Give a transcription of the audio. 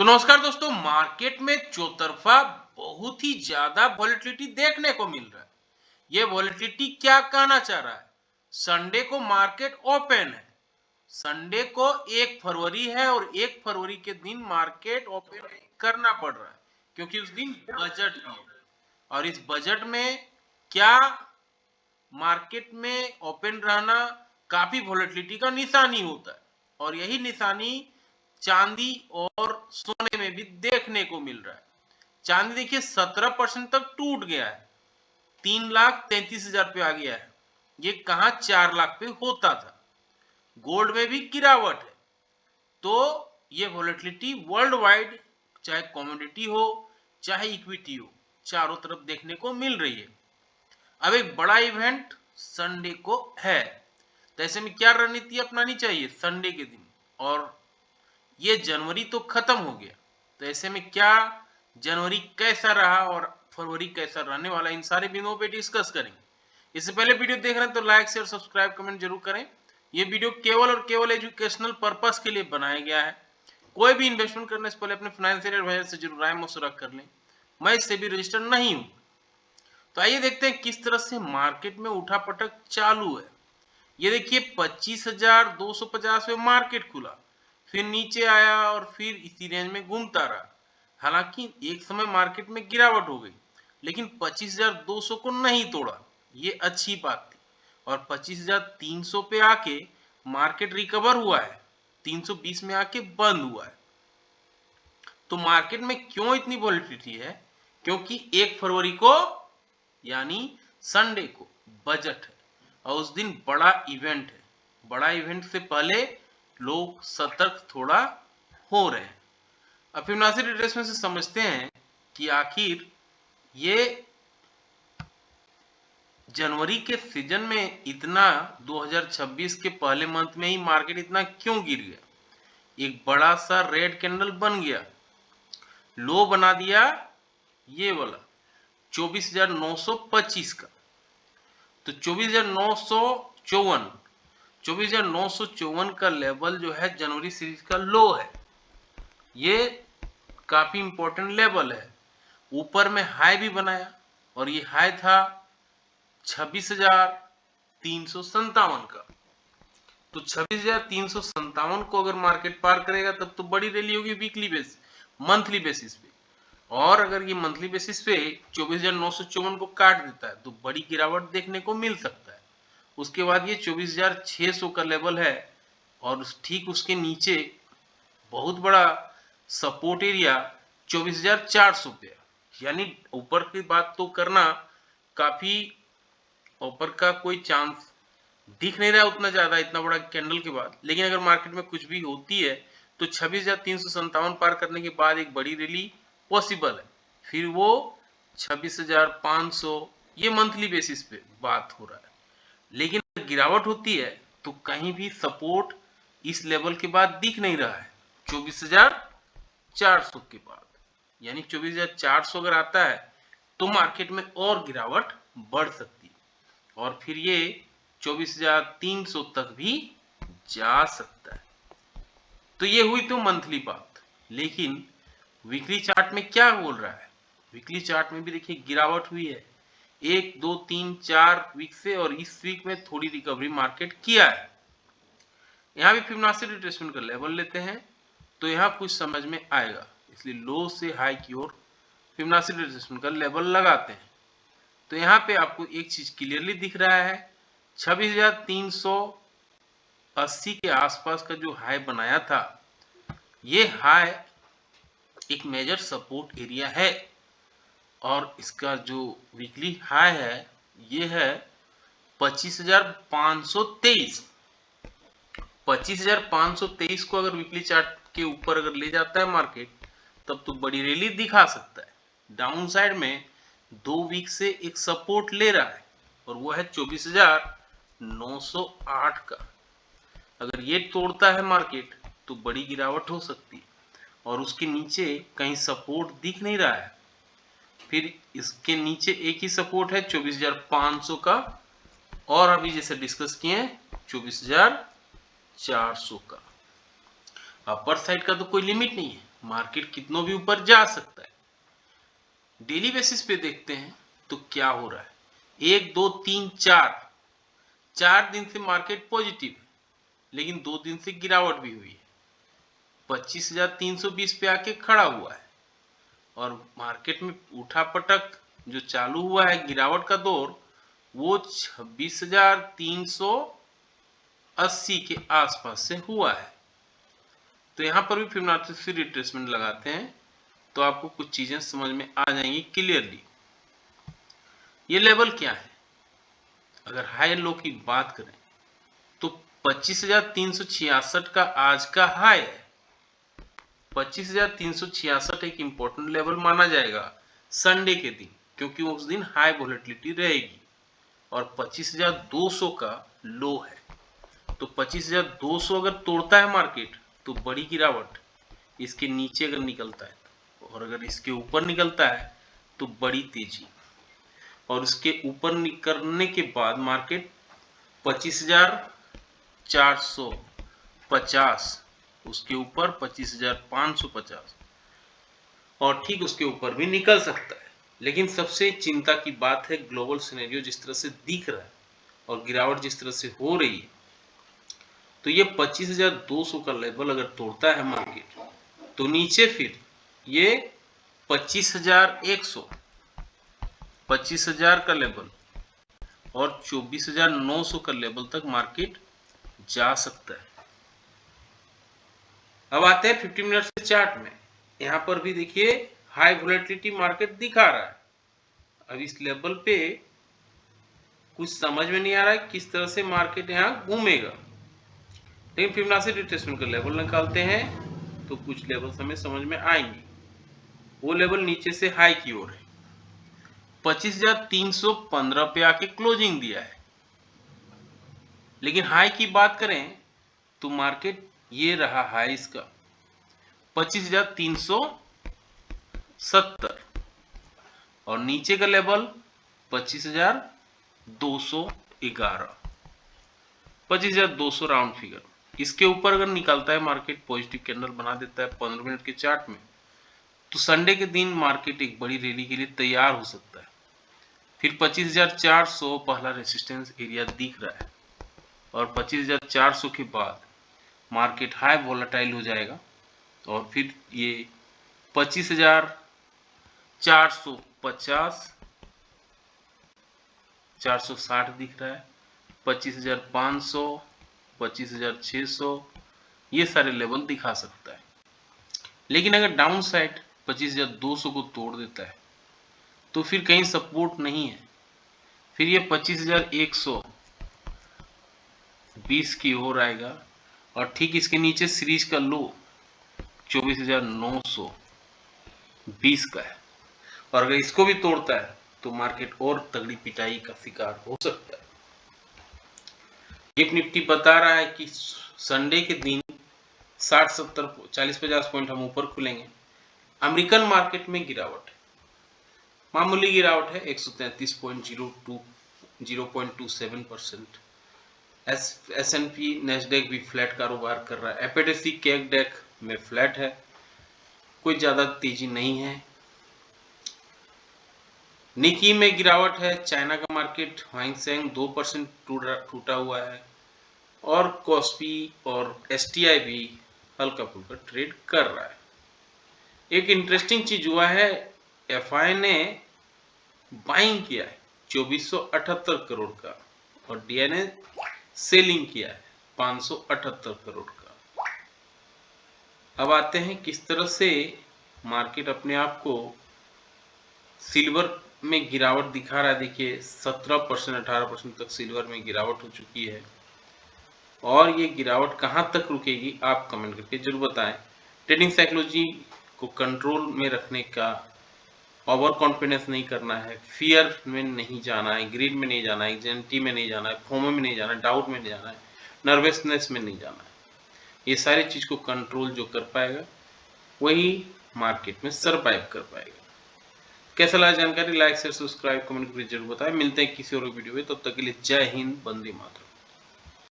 तो नमस्कार दोस्तों, मार्केट में चौतरफा बहुत ही ज्यादा वॉलेटिलिटी देखने को मिल रहा है। ये वॉलेटिलिटी क्या कहना चाह रहा है? संडे को मार्केट ओपन है। संडे को 1 फरवरी है और 1 फरवरी के दिन मार्केट ओपन करना पड़ रहा है क्योंकि उस दिन बजट है। और इस बजट में क्या मार्केट में ओपन रहना काफी वॉलेटिलिटी का निशानी होता है और यही निशानी चांदी और सोने में भी देखने को मिल रहा है। चांदी देखिए 17% तक टूट गया है, 3,33,000 पे आ गया है। ये कहां 4 लाख पे होता था। गोल्ड में भी गिरावट है। तो ये वॉलेटिलिटी वर्ल्ड वाइड, चाहे कमोडिटी हो चाहे इक्विटी हो, चारों तरफ देखने को मिल रही है। अब एक बड़ा इवेंट संडे को है, तो ऐसे में क्या रणनीति अपनानी चाहिए संडे के दिन? और ये जनवरी तो खत्म हो गया, तो ऐसे में क्या जनवरी कैसा रहा और फरवरी कैसा रहने वाला, इन सारे बिंदुओं पे डिस्कस करेंगे। इससे पहले वीडियो देख रहे हैं तो लाइक शेयर सब्सक्राइब कमेंट जरूर करें। ये वीडियो केवल और केवल एजुकेशनल पर्पस के लिए बनाया गया है। कोई भी इन्वेस्टमेंट करने से पहले अपने फाइनेंशियल एडवाइजर से जरूर राय मशवरा कर लें। मैं इससे भी रजिस्टर्ड नहीं हूं। तो आइए देखते हैं किस तरह से मार्केट में उठापटक चालू है। ये देखिए 25,250 पे मार्केट खुला, फिर नीचे आया और फिर इसी रेंज में घूमता रहा। हालांकि एक समय मार्केट में गिरावट हो गई, लेकिन 25,200 को नहीं तोड़ा, ये अच्छी बात थी। और 25,300 पे आके मार्केट रिकवर हुआ है, 320 में आके बंद हुआ है। तो मार्केट में क्यों इतनी वॉलेटिलिटी है? क्योंकि 1 फरवरी को यानी संडे को बजट है और उस दिन बड़ा इवेंट है। बड़ा इवेंट से पहले लोग सतर्क थोड़ा हो रहे हैं। अब फिबोनाची रिट्रेसमेंट से समझते हैं कि आखिर ये जनवरी के सीजन में इतना 2026 के पहले मंथ में ही मार्केट इतना क्यों गिर गया? एक बड़ा सा रेड कैंडल बन गया, लो बना दिया ये वाला 24,925 का। तो 24,954 का लेवल जो है जनवरी सीरीज का लो है। ये काफी इंपॉर्टेंट लेवल है। ऊपर में हाई भी बनाया और ये हाई था 26,357 का। तो 26,357 को अगर मार्केट पार करेगा तब तो बड़ी रैली होगी वीकली बेसिस, मंथली बेसिस पे। और अगर ये मंथली बेसिस पे 24,954 को काट देता है तो बड़ी गिरावट देखने को मिल सकता है। उसके बाद ये 24,600 का लेवल है और ठीक उसके नीचे बहुत बड़ा सपोर्ट एरिया 24,400 पे। यानी ऊपर की बात तो करना काफी, ऊपर का कोई चांस दिख नहीं रहा उतना ज्यादा इतना बड़ा कैंडल के बाद। लेकिन अगर मार्केट में कुछ भी होती है तो 26,357 पार करने के बाद एक बड़ी रैली पॉसिबल है। फिर वो 26,500, ये मंथली बेसिस पे बात हो रहा है। लेकिन गिरावट होती है तो कहीं भी सपोर्ट इस लेवल के बाद दिख नहीं रहा है 24,400 के बाद। यानी 24,400 अगर आता है तो मार्केट में और गिरावट बढ़ सकती है और फिर ये 24,300 तक भी जा सकता है। तो ये हुई तो मंथली बात। लेकिन वीकली चार्ट में क्या बोल रहा है? वीकली चार्ट में भी देखिए गिरावट हुई है 1, 2, 3, 4 वीक से, और इस वीक में थोड़ी रिकवरी मार्केट किया है। यहाँ भी फिबोनाची रिट्रेसमेंट का लेवल लेते हैं तो यहाँ कुछ समझ में आएगा, इसलिए लो से हाई की ओर फिबोनाची रिट्रेसमेंट का लेवल लगाते हैं। तो यहाँ पे आपको एक चीज क्लियरली दिख रहा है, 26,380 के आसपास का जो हाई बनाया था, ये हाई एक मेजर सपोर्ट एरिया है। और इसका जो वीकली हाई है ये है 25,523। 25,523 को अगर वीकली चार्ट के ऊपर अगर ले जाता है मार्केट तब तो बड़ी रैली दिखा सकता है। डाउन साइड में 2 वीक से एक सपोर्ट ले रहा है और वो है 24,908 का। अगर ये तोड़ता है मार्केट तो बड़ी गिरावट हो सकती है और उसके नीचे कहीं सपोर्ट दिख नहीं रहा है। फिर इसके नीचे एक ही सपोर्ट है 24,500 का और अभी जैसे डिस्कस किए 24,400 का। अपर साइड का तो कोई लिमिट नहीं है, मार्केट कितनों भी ऊपर जा सकता है। डेली बेसिस पे देखते हैं तो क्या हो रहा है, 1 2 3 4 दिन से मार्केट पॉजिटिव है, लेकिन 2 दिन से गिरावट भी हुई है। 25,320 पे आके खड़ा हुआ है और मार्केट में उठा पटक जो चालू हुआ है गिरावट का दौर, वो 26,380 के आसपास से हुआ है। तो यहां पर भी फिबोनाची रिट्रेसमेंट लगाते हैं तो आपको कुछ चीजें समझ में आ जाएंगी क्लियरली। ये लेवल क्या है, अगर हाई लो की बात करें तो 25,366 का आज का हाई है। 25,366 एक इंपॉर्टेंट लेवल माना जाएगा संडे के दिन, क्योंकि उस दिन हाई वोलेटिलिटी रहेगी। और 25,200 का लो है, तो 25,200 अगर तोड़ता है मार्केट तो बड़ी गिरावट, इसके नीचे अगर निकलता है और अगर इसके ऊपर निकलता है तो बड़ी तेजी, और इसके ऊपर निकलने के बाद मार्केट 25,450, उसके ऊपर 25,550 और ठीक उसके ऊपर भी निकल सकता है। लेकिन सबसे चिंता की बात है ग्लोबल सिनेरियो जिस तरह से दिख रहा है और गिरावट जिस तरह से हो रही है, तो ये 25,200 का लेवल अगर तोड़ता है मार्केट तो नीचे फिर ये 25,100, 25,000 का लेवल और 24,900 का लेवल तक मार्केट जा सकता है। अब आते हैं 50 मिनट से चार्ट में। यहां पर भी देखिए हाई वोलेटिलिटी मार्केट दिखा रहा है। अब इस लेवल पे कुछ समझ में नहीं आ रहा है किस तरह से मार्केट यहां घूमेगा, लेकिन फिबोनाची रिट्रेसमेंट का लेवल निकालते हैं तो कुछ लेवल हमें समझ में आएंगे। वो लेवल नीचे से हाई की ओर है, 25,315 पे आके क्लोजिंग दिया है। लेकिन हाई की बात करें तो मार्केट ये रहा हाई इसका 25,370 और नीचे का लेवल 25,211, 25,200 राउंड फिगर। इसके ऊपर अगर निकलता है मार्केट, पॉजिटिव कैंडल बना देता है 15 मिनट के चार्ट में, तो संडे के दिन मार्केट एक बड़ी रैली के लिए तैयार हो सकता है। फिर 25,400 पहला रेजिस्टेंस एरिया दिख रहा है और 25,400 के बाद मार्केट हाई वोलेटाइल हो जाएगा और फिर ये 25,450, 460 दिख रहा है, 25,500, 25,600, ये सारे लेवल दिखा सकता है। लेकिन अगर डाउन साइड 25,200 को तोड़ देता है तो फिर कहीं सपोर्ट नहीं है, फिर ये 25,120 की ओर आएगा और ठीक इसके नीचे सीरीज का लो 24,920 का है, और अगर इसको भी तोड़ता है तो मार्केट और तगड़ी पिटाई का शिकार हो सकता है। गिफ्ट निफ्टी बता रहा है कि संडे के दिन 60 70 40 50 पॉइंट हम ऊपर खुलेंगे। अमेरिकन मार्केट में गिरावट है, मामूली गिरावट है 133.02 0.27%। S&P नेस्डेक भी फ्लैट कारोबार कर रहा है। एफएटीसी कैगडेक में फ्लैट है, कोई ज्यादा तेजी नहीं है। निकी में गिरावट है। चाइना का मार्केट हांगसेंग 2% टूटा हुआ है और कॉस्पी और एसटीआई भी हल्का फुल्का ट्रेड कर रहा है। एक इंटरेस्टिंग चीज हुआ है, एफआई ने बाइंग किया है 2478 करोड़ का और डीएनए सेलिंग किया है 578 करोड़ का। अब आते हैं किस तरह से मार्केट अपने आप को सिल्वर में गिरावट दिखा रहा है। देखिए 17% 18% तक सिल्वर में गिरावट हो चुकी है और ये गिरावट कहां तक रुकेगी आप कमेंट करके जरूर बताएं। ट्रेडिंग साइकोलॉजी को कंट्रोल में रखने का, ओवर कॉन्फिडेंस नहीं करना है, फियर में नहीं जाना है, ग्रीड में नहीं जाना है, एंजाइटी में नहीं जाना है, फोमो में नहीं जाना है, डाउट में नहीं जाना है, नर्वसनेस में नहीं जाना है। ये सारी चीज को कंट्रोल जो कर पाएगा वही मार्केट में सरवाइव कर पाएगा। कैसा लगा जानकारी, लाइक शेयर सब्सक्राइब कमेंट करके जरूर बताएं। मिलते हैं किसी और वीडियो में, तब तक के लिए जय हिंद, वंदे मातरम।